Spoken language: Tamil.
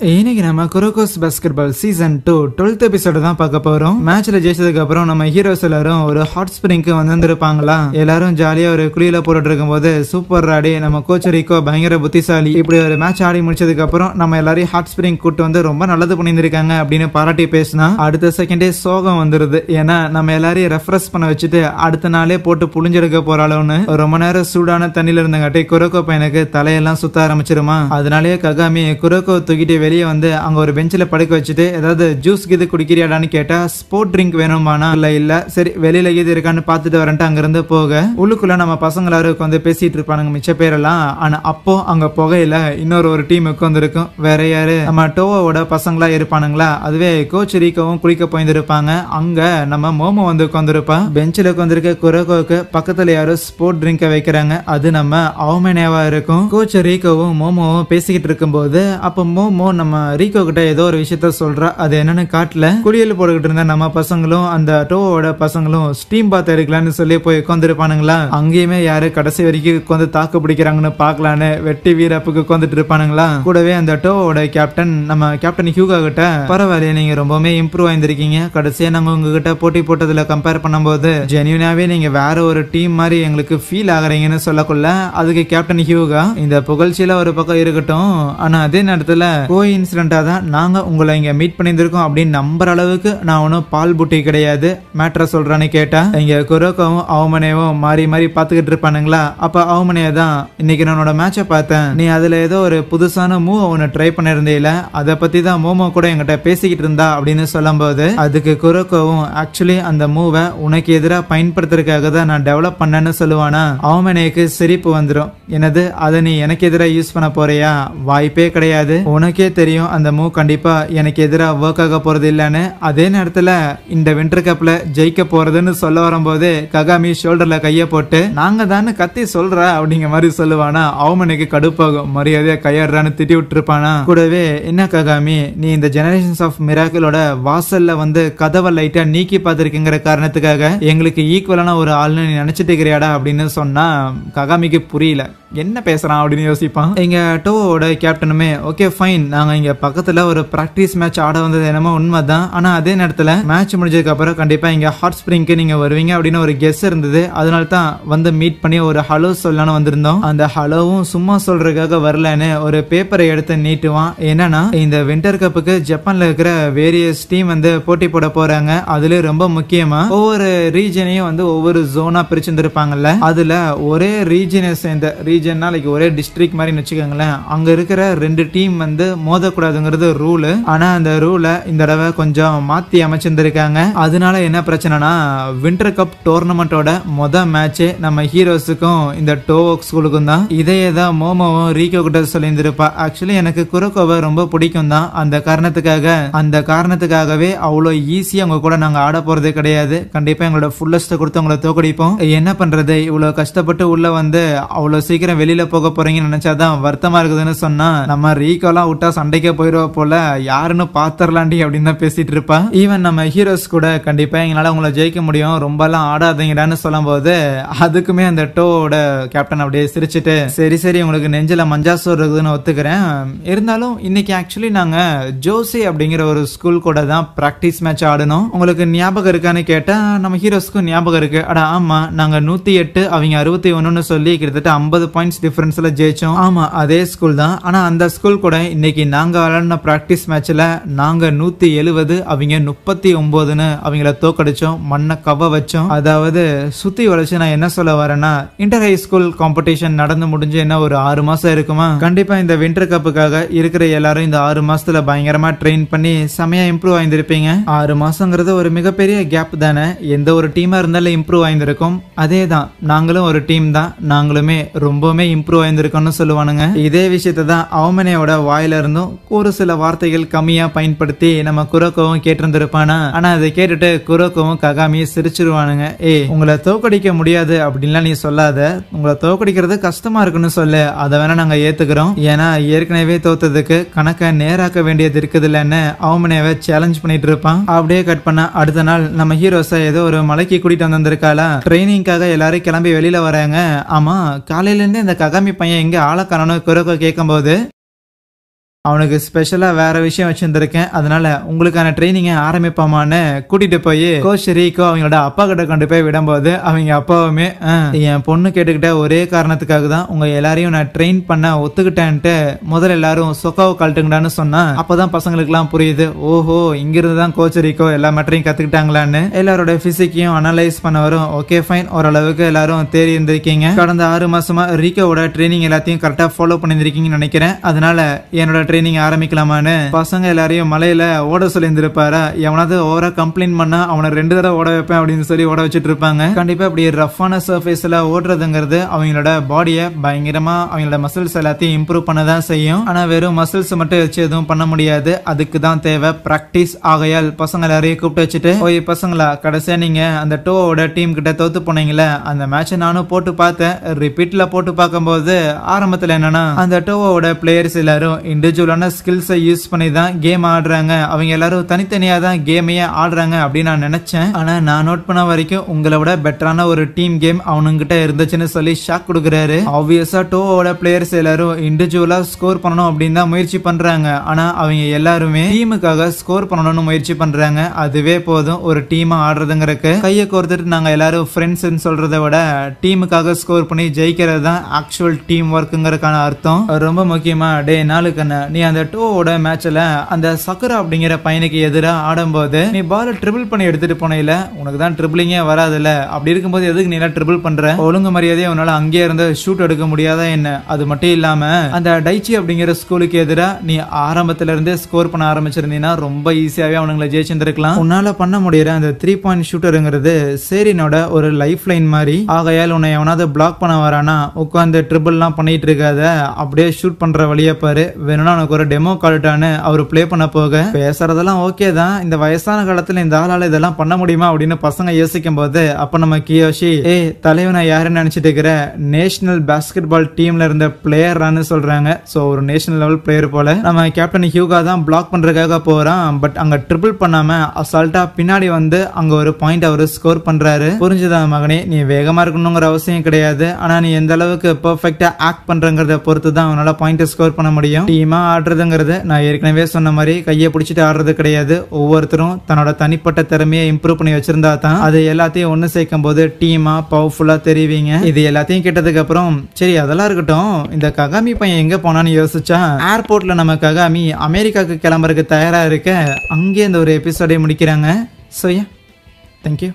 இன்னைக்கு நம்ம குரோகோஸ் பாஸ்கெட்பால் சீசன் 2 12th எபிசோட தான் பார்க்க போறோம். மேட்ச்ல ஜெயிச்சதுக்கு அப்புறம் நம்ம ஹீரோஸ் எல்லாரும் ஒரு ஹாட் ஸ்பிரிங்க்கு வந்திருப்பாங்களா. எல்லாரும் ஜாலியா ஒரு குளியில போட்டுட்டு இருக்கும்போது சூப்பர் ஆடி நம்ம கோச் ரிக்கோ பயங்கர புத்திசாலி, இப்படி ஒரு மேட்ச் ஆடி முடிச்சதுக்கு அப்புறம் நம்ம எல்லாரையும் ஹாட் ஸ்பிரிங் கூட்டு வந்து ரொம்ப நல்லது பண்ணியிருக்காங்க அப்படின்னு பாராட்டி பேசினா அடுத்த செகண்டே சோகம் வந்துருது. ஏன்னா நம்ம எல்லாரையும் ரெஃப்ரெஷ் பண்ண வச்சுட்டு அடுத்த நாளே போட்டு புளிஞ்செடுக்க போறாளோன்னு ரொம்ப நேரம் சூடான தண்ணியில இருந்தங்காட்டி குரோக்கோ பையனுக்கு தலையெல்லாம் சுத்த ஆரம்பிச்சிருமா. அதனாலேயே ககாமி குரோக்கோ தூக்கிட்டு வெளியே வந்து அங்க ஒரு பெஞ்சில படுக்க வச்சுட்டு ஏதாவது ஜூஸ் கீது குடிக்கிறியாடான்னு கேட்டா ஸ்போர்ட் ட்ரிங்க் வேணுமானா இல்ல சரி வெளியில கீது இருக்கான்னு பாத்துட்டு வரேன்ட்டு அங்க இருந்து போக உள்ளுக்குள்ள நம்ம பசங்க எல்லாரும் உட்காந்து பேசிட்டு இருப்பானுங்க மிச்ச பேரெல்லாம். ஆனா அப்போ அங்க புகையில இன்னொரு ஒரு டீம் உட்காந்துருக்கும். வேற யாரு நம்ம டோவோட பசங்களா இருப்பானுங்களா. அதுவே கோச் ரீக்கவும் குளிக்க போயிருப்பாங்க. அங்க நம்ம மோமோ வந்து உட்காந்துருப்பா. பெஞ்சில் உட்காந்துருக்க குரோகோவுக்கு பக்கத்துல யாரும் ஸ்போர்ட் ட்ரிங்க வைக்கிறாங்க. அது நம்ம அவமேனேவா இருக்கும். கோச் ரீக்கவும் மோமோவும் பேசிக்கிட்டு இருக்கும்போது அப்ப மோமோ நம்ம ரீகோ கிட்ட ஏதோ ஒரு விஷயத்த சொல்றா. அது என்னன்னு காட்டல. குளியல் போட்டுக்கிட்டு இருந்த நம்ம பசங்களும் அந்த டோவோட பசங்களும் ஸ்டீம் பாத் எடுக்கலான்னு சொல்லி போய் உட்காந்துருப்பானுங்களா. அங்கேயுமே யாரு கடைசி வரைக்கும் உட்காந்து தாக்கு பிடிக்கிறாங்கன்னு பாக்கலான்னு வெட்டி வீரப்புக்கு உட்காந்துட்டு இருப்பானுங்களா. கூடவே அந்த டோவோட கேப்டன் நம்ம கேப்டன் ஹியூகா கிட்ட பரவாயில்ல நீங்க ரொம்பவுமே இம்ப்ரூவ் ஆயிருந்திருக்கீங்க. கடைசியா நாங்க உங்ககிட்ட போட்டி போட்டதுல கம்பேர் பண்ணும்போது ஜென்யூனாவே நீங்க வேற ஒரு டீம் மாதிரி எங்களுக்கு ஃபீல் ஆகுறீங்கன்னு சொல்லக்குள்ள அதுக்கு கேப்டன் ஹியூகா இந்த புகழ்ச்சியில ஒரு பக்கம் இருக்கட்டும், ஆனா அதே நேரத்துல இன்சிடென்டா தான் நாங்க உங்களை இங்க மீட் பண்ணியிருக்கோம் அப்படின்னு நம்புற அளவுக்கு நான் ஒன்னும் பால் புட்டி கிடையாது. மேட்ர சொல்றான்னு கேட்டா இங்க குரோக்காவும் அவமனேவும் மாறி மாறி பாத்துக்கிட்டு இருப்பானுங்களா. அப்ப அவமனே தான் இன்னைக்கு நான் மேட்சை பார்த்தேன், நீ அதுல ஏதோ ஒரு புதுசான மூவ் ஒன்னு ட்ரை பண்ணிருந்தீல அதை பத்தி தான் மோமோ கூட என்கிட்ட பேசிக்கிட்டு இருந்தா அப்படின்னு சொல்லும் போது அதுக்கு குரோக்காவும் ஆக்சுவலி அந்த மூவை உனக்கு எதிராக பயன்படுத்துறதுக்காக தான் நான் டெவலப் பண்ணேன்னு சொல்லுவானா. அவமனேக்கு சிரிப்பு வந்துடும். என்னது அதை நீ எனக்கு எதிராக யூஸ் பண்ண போறியா? வாய்ப்பே கிடையாது, உனக்கே தெரியும் அந்த மூவ் கண்டிப்பா எனக்கு எதிராக ஒர்க் ஆக போறது இல்லன்னு. அதே நேரத்துல இந்த வின்டர் கப்ல ஜெயிக்க போறதுன்னு சொல்ல வரும்போது ககாமி ஷோல்டர்ல கைய போட்டு நாங்க தானே கத்தி சொல்ற அப்படிங்கிற மாதிரி சொல்லுவானா. அவமனுக்கு கடுப்பாகும். மரியாதையா கையாடுறான்னு திட்டி விட்டுருப்பானா. கூடவே என்ன ககாமி நீ இந்த ஜெனரேஷன்ஸ் ஆஃப் மிராக்கிளோட வாசல்ல வந்து கதவை லைட்டா நீக்கி பார்த்திருக்குங்கிற காரணத்துக்காக எங்களுக்கு ஈக்குவலான ஒரு ஆள்னு நீ நினைச்சிட்டு இருக்கிறியாடா அப்படின்னு சொன்னா ககாமிக்கு புரியல என்ன பேசுறான் அப்படின்னு யோசிப்பான். எங்க டோவோட கேப்டனுமே ஓகே ஃபைன், நாங்க இங்க பக்கத்துல ஒரு பிராக்டிஸ் மேட்ச் ஆட வந்தது என்னமோ உண்மைதான், ஆனா அதே நேரத்துல மேட்ச் முடிஞ்சதுக்கு அப்புறம் கண்டிப்பா இங்க ஹாட் ஸ்பிரிங்க்கு நீங்க வருவீங்க அப்படின்னு ஒரு கெஸ் இருந்தது. அதனால தான் வந்து மீட் பண்ணி ஒரு ஹலோ சொல்லலான்னு வந்திருந்தோம். அந்த ஹலோவும் சும்மா சொல்றதுக்காக வரலன்னு ஒரு பேப்பரை எடுத்து நீட்டுவான். என்னன்னா இந்த வின்டர் கப்புக்கு ஜப்பான்ல இருக்கிற வேரியஸ் டீம் வந்து போட்டி போட போறாங்க. அதுல ரொம்ப முக்கியமா ஒவ்வொரு ரீஜனையும் வந்து ஒவ்வொரு ஜோனா பிரிச்சிருந்திருப்பாங்கல்ல. அதுல ஒரே ரீஜனை சேர்ந்த ரீஜன்னா லைக் ஒரே டிஸ்ட்ரிக்ட் மாதிரி வச்சுக்கோங்களேன், அங்க இருக்கிற ரெண்டு டீம் வந்து மோதக்கூடாதுங்கிறது ரூல். ஆனா அந்த ரூலை இந்த தடவை கொஞ்சம் மாத்தி அமைச்சிருந்திருக்காங்க. அதனால என்ன பிரச்சனைனா வின்டர் கப் டோர்னமெண்டோட மொதல் மேட்ச் நம்ம ஹீரோஸுக்கும் இந்த டோவோக் ஸ்கூலுக்கும் தான். இதையே தான் மோமோவும் ரீகோ கிட்ட சொல்லியிருந்திருப்பா. ஆக்சுவலி எனக்கு குரோக்கோவை ரொம்ப பிடிக்கும் தான், அந்த காரணத்துக்காகவே அவ்வளோ ஈஸியா அவங்க கூட நாங்க ஆட போறது கிடையாது. கண்டிப்பா எங்களோட ஃபுல்லஸ்ட் கொடுத்து உங்களை தோக்கடிப்போம். என்ன பண்றது, இவ்வளவு கஷ்டப்பட்டு உள்ள வந்து அவ்வளவு சீக்கிரம் வெளியில போக போறீங்கன்னு நினைச்சாதான் வருத்தமா இருக்குதுன்னு சொன்னா நம்ம ரீகோலாம் விட்டா சண்டைக்கே போயிடுவா போல, யாருன்னு பாத்தரலாண்டி அப்படின்னு தான் பேசிட்டு இருப்பா. ஈவன் நம்ம ஹீரோஸ் கூட கண்டிப்பா எங்களால உங்களை ஜெயிக்க முடியும், ரொம்ப எல்லாம் ஆடாதீங்கடான்னு சொல்லும் போது அதுக்குமே அந்த டோவோட கேப்டன் அப்படியே சிரிச்சுட்டு சரி உங்களுக்கு நெஞ்சில மஞ்சாசோர் இருக்குதுன்னு ஒத்துக்கிறேன், இருந்தாலும் இன்னைக்கு ஆக்சுவலி நாங்க ஜோசி அப்படிங்கிற ஒரு ஸ்கூல் கூட தான் பிராக்டிஸ் மேட்ச் ஆடணும், உங்களுக்கு ஞாபகம் இருக்கான்னு கேட்டா நம்ம ஹீரோஸ்க்கும் ஞாபகம் இருக்கு. அடா ஆமா, நாங்க 108 அவங்க 61 சொல்லி கிட்டத்தட்ட 50 பாயிண்ட்ஸ் டிஃபரன்ஸ்ல ஜெயிச்சோம். ஆமா அதே ஸ்கூல் தான், ஆனா அந்த ஸ்கூல் கூட இன்னைக்கு நாங்க விளையாடின பிராக்டிஸ் மேட்ச்ல நாங்க 170 அவங்க 39ன்னு அவங்கள தோக்கடிச்சோம், மண்ணை கவ வச்சோம். அதாவது சுத்தி வளைச்சு நான் என்ன சொல்ல வரேன்னா இன்டர் ஹை ஸ்கூல் காம்படிஷன் நடந்து முடிஞ்சு என்ன ஒரு 6 மாசம் இருக்குமா. கண்டிப்பா இந்த வின்டர் கப்புக்காக இருக்கிற எல்லாரும் இந்த 6 மாசத்துல பயங்கரமா ட்ரெயின் பண்ணி செமையா இம்ப்ரூவ் ஆயிருந்திருப்பீங்க. 6 மாசங்கிறது ஒரு மிகப்பெரிய கேப் தானே, எந்த ஒரு டீமா இருந்தாலும் இம்ப்ரூவ் ஆயிருந்திருக்கும். அதே தான் நாங்களும் ஒரு டீம் தான், நாங்களுமே ரொம்பவுமே இம்ப்ரூவ் ஆயிருந்திருக்கோம்னு சொல்லுவானுங்க. இதே விஷயத்தை தான் அவமனையோட வாயில இருந்தும் ஒரு சில வார்த்தைகள் கம்மியா பயன்படுத்தி நம்ம குரோக்கோவும் கேட்டிருந்திருப்பானா. ஆனா அதை கேட்டுட்டு குரோக்கோவும் ககாமியும் சிரிச்சிருவானுங்க. உங்களை தோக்கடிக்க முடியாது அப்படின்லாம் நீ சொல்லாத, உங்களை தோக்கடிக்கிறது கஷ்டமா இருக்குன்னு சொல்லு, அதை வேணா நாங்க ஏத்துக்கிறோம், ஏன்னா ஏற்கனவே தோத்ததுக்கு கணக்கை நேராக்க வேண்டியது இருக்குது இல்லன்னு அவமனையவை சேலஞ்ச் பண்ணிட்டு இருப்பான். அப்படியே கட் பண்ண அடுத்த நாள் நம்ம ஹீரோஸை ஏதோ ஒரு மலைக்கு கூட்டிட்டு வந்திருக்காளா. ட்ரைனிங்காக எல்லாரும் கிளம்பி வெளியில வராங்க. ஆமா காலையில இருந்து இந்த ககாமி பையன் எங்க ஆளக்காரனு குரோக்கோ கேட்கும் போது அவனுக்கு ஸ்பெஷலா வேற விஷயம் வச்சிருந்திருக்கேன், அதனால உங்களுக்கான ட்ரைனிங்கை ஆரம்பிப்பாமான்னு கூட்டிட்டு போய் கோச் ரீகோ அவங்களோட அப்பா கிட்ட கொண்டு போய் விடும்போது அவங்க அப்பாவுமே என் பொண்ணு கேட்டுக்கிட்ட ஒரே காரணத்துக்காக தான் உங்க எல்லாரையும் நான் ட்ரெயின் பண்ண ஒத்துக்கிட்டேன்ட்டு முதல்ல எல்லாரும் சொக்காவை கழட்டுங்கடான்னு சொன்னா அப்பதான் பசங்களுக்கு எல்லாம் புரியுது, ஓஹோ இங்கிருந்து தான் கோச் ரீகோ எல்லா மேட்டரையும் கத்துக்கிட்டாங்களான்னு. எல்லாரோட பிசிக்கையும் அனலைஸ் பண்ண வரும். ஓகே ஃபைன், ஓரளவுக்கு எல்லாரும் தேறி இருந்திருக்கீங்க. கடந்த 6 மாசமா ரீகோவோட ட்ரைனிங் எல்லாத்தையும் கரெக்டா ஃபாலோ பண்ணிருக்கீங்கன்னு நினைக்கிறேன், அதனால என்னோட ட்ரைனிங் ஆரம்பிக்கலாமான்னு பசங்க எல்லாரையும் மலையில ஓட சொல்லி இருந்திருப்பாரா. எவனாவது ஓவரா கம்ப்ளைண்ட் பண்ணா அவனை 2 தடவை ஓட வைப்பேன் அப்படின்னு சொல்லி ஓட வச்சுட்டு இருப்பாங்க. கண்டிப்பா இப்படி ரஃப்பான சர்ஃபேஸ்ல ஓடுறதுங்கிறது அவங்களோட பாடியை பயங்கரமா அவங்களோட மசில்ஸ் எல்லாத்தையும் இம்ப்ரூவ் பண்ணதான் செய்யும். ஆனா வெறும் மசில்ஸ் மட்டும் வச்சு எதுவும் பண்ண முடியாது, அதுக்கு தான் தேவை பிராக்டிஸ். ஆகையால் பசங்க எல்லாரையும் கூப்பிட்டு வச்சுட்டு, ஓய் பசங்களா, கடைசியா நீங்க அந்த டோவோட டீம் கிட்ட தோத்து போனீங்களே, அந்த மேட்சை நானும் போட்டு பார்த்தேன். ரிப்பீட்ல போட்டு பார்க்கும்போது ஆரம்பத்துல என்னன்னா அந்த டோவோட பிளேயர்ஸ் எல்லாரும் இண்டிவிஜுவலான ஸ்கில்ஸை யூஸ் பண்ணி தான் கேம் ஆடுறாங்க, அவங்க எல்லாரும் தனித்தனியா தான் கேமையே ஆடுறாங்க அப்படின்னு நான் நினைச்சேன். ஆனா நான் நோட் பண்ண வரைக்கும் உங்களை விட பெட்டரான ஒரு டீம் கேம் அவனுங்கிட்ட இருந்துச்சுன்னு சொல்லி ஷாக் கொடுக்குறாரு. ஆப்வியஸா டோவோட பிளேயர்ஸ் எல்லாரும் இண்டிவிஜுவலா ஸ்கோர் பண்ணணும் அப்படின்னு தான் முயற்சி பண்றாங்க, ஆனா அவங்க எல்லாருமே டீமுக்காக ஸ்கோர் பண்ணணும்னு முயற்சி பண்றாங்க. அதுவே போதும் ஒரு டீமா ஆடுறதுங்கிறதுக்கு. கையை கோர்த்துட்டு நாங்க எல்லாரும் ஃப்ரெண்ட்ஸ் சொல்றதை விட டீமுக்காக ஸ்கோர் பண்ணி ஜெயிக்கிறது தான் ஆக்சுவல் டீம் ஒர்க்குங்கிறதுக்கான அர்த்தம். ரொம்ப முக்கியமா டே நாளுக்கண்ணா, நீ அந்த டோவோட மேட்ச்ல அந்த சக்கரா அப்படிங்கிற பையனுக்கு எதிராக ஆடும்போது நீ பால ட்ரிபிள் பண்ணி எடுத்துட்டு போனீல, உனக்கு தான் ட்ரிபிளிங்கே வராதுல்ல, அப்படி இருக்கும்போது எதுக்கு நீ எல்லாம் ட்ரிபிள் பண்ற? ஒழுங்கு மரியாதையே உன்னால அங்கேயே இருந்து ஷூட் எடுக்க முடியாதா என்ன? அது மட்டும் இல்லாம அந்த டைச்சி அப்படிங்கிற ஸ்கூலுக்கு எதிராக நீ ஆரம்பத்துல இருந்தே ஸ்கோர் பண்ண ஆரம்பிச்சிருந்தீங்கன்னா ரொம்ப ஈஸியாவே அவனுங்களை ஜெயிச்சிருந்திருக்கலாம். உன்னால பண்ண முடியற அந்த 3 பாயிண்ட் ஷூட்டருங்கிறது சேரினோட ஒரு லைஃப் லைன் மாதிரி. ஆகையால் உன்னை எவனாவது பிளாக் பண்ண வரானா உட்காந்து ட்ரிபிள் எல்லாம் பண்ணிட்டு இருக்காத, அப்படியே ஷூட் பண்ற வழியை பாரு. வேணும்னா உனக்கு ஒரு டெமோ கால்ட்டான்னு அவர் பிளே பண்ண போக பேசுறதெல்லாம் ஓகே தான், இந்த வயசான காலத்துல இந்த ஆளால இதெல்லாம் பண்ண முடியுமா அப்படின்னு பசங்க யோசிக்கும் போது அப்ப நம்ம கியோஷி, தலைவனை யாருன்னு நினைச்சிட்டு இருக்கிற, நேஷனல் பாஸ்கெட் பால் டீம்ல இருந்த பிளேயர்னு சொல்றாங்க. சோ ஒரு நேஷனல் லெவல் பிளேயர் போல. நம்ம கேப்டன் ஹியூகா தான் பிளாக் பண்றதுக்காக போறான், பட் அங்க ட்ரிபிள் பண்ணாம அசால்ட்டா பின்னாடி வந்து அங்க ஒரு பாயிண்ட் அவரு ஸ்கோர் பண்றாரு. புரிஞ்சுதா மகனே, நீ வேகமா இருக்கணுங்கிற அவசியம் கிடையாது, ஆனா நீ எந்த அளவுக்கு பெர்ஃபெக்ட்டா ஆக்ட் பண்றங்கறத பொறுத்து தான் உன்னால பாயிண்ட் ஸ்கோர் பண்ண முடியும். டீமா ஆடுறதுங்கிறது நான் ஏற்கனவே சொன்ன மாதிரி கையை பிடிச்சிட்டு ஆடுறது கிடையாது. ஒவ்வொருத்தரும் தன்னோட தனிப்பட்ட திறமையை இம்ப்ரூவ் பண்ணி வச்சிருந்தா தான் அது எல்லாத்தையும் ஒன்னு சேர்க்கும் போது டீமா பவர்ஃபுல்லா தெரிவிங்க. இது எல்லாத்தையும் கேட்டதுக்கு அப்புறம் சரி அதெல்லாம் இருக்கட்டும், இந்த ககாமி பையன் எங்க போனான்னு யோசிச்சா ஏர்போர்ட்ல நம்ம ககாமி அமெரிக்காவுக்கு கிளம்புறதுக்கு தயாரா இருக்க அங்கே இந்த ஒரு எபிசோடை முடிக்கிறாங்க. So yeah, thank you.